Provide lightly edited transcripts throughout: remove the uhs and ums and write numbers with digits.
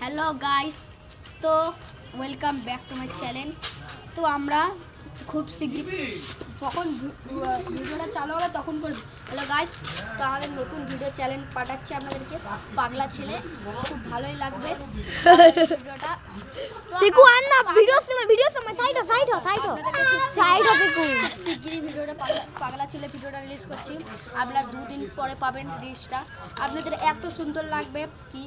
Hello guys, তো welcome back to my channel. তো আমরা খুব শিগগির যখন ভিডিওটা চালু হবে তখন করবো। হ্যালো গাইস, তো আমাদের নতুন ভিডিও চ্যানেল পাঠাচ্ছি আপনাদেরকে, পাগলা ছেলে। খুব ভালোই লাগবে ভিডিওটা। শিগগিরই ভিডিওটা পাগলা ছেলে ভিডিওটা রিলিজ করছি। আপনারা 2 দিন পরে পাবেন রিলিজটা। আপনাদের এত সুন্দর লাগবে কি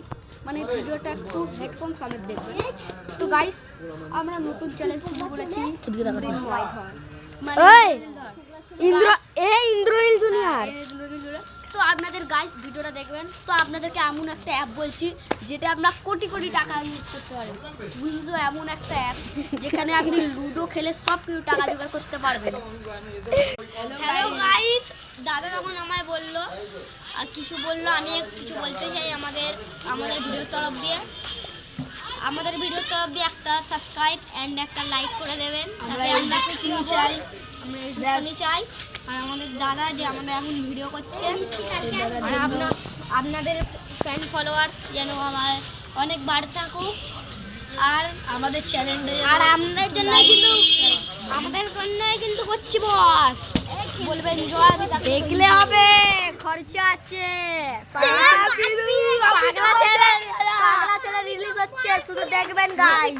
মানে ভিডিওটা একটু হেডফোন সমেত দেখবেন। তো গাইস, আমরা নতুন চ্যালেঞ্জ শুরু করেছি ইন্দ্রনীল জুনিয়র। তো আপনাদের গাইস ভিডিওটা দেখবেন। তো আপনাদেরকে এমন একটা অ্যাপ বলছি যেটা আমরা কোটি কোটি টাকা ইউজ করতে পারবেন। উইনজো এমন একটা অ্যাপ যেখানে আপনি লুডো খেলে সব কিছু টাকা জোগাড় করতে পারবেন। হ্যালো গাইস, দাদা তখন আমায় বললো আর কিছু বললো, আমি কিছু বলতে চাই। আমাদের ভিডিওর তরফ দিয়ে একটা সাবস্ক্রাইব এন্ড একটা লাইক করে দেবেন। আমরা চাই আর আমাদের দাদা যে আমাদের এখন ভিডিও করছে, আপনাদের ফ্যান ফলোয়ার যেন আমার অনেক বাড়তে থাকুক। আর আমাদের চ্যানেলটা আর আমাদের জন্য কিন্তু করছি বস। বলবেন জয়, দেখলে হবে, খরচা আছে। পাগলা ছেলে রিলিজ হচ্ছে, শুধু দেখবেন গাইস।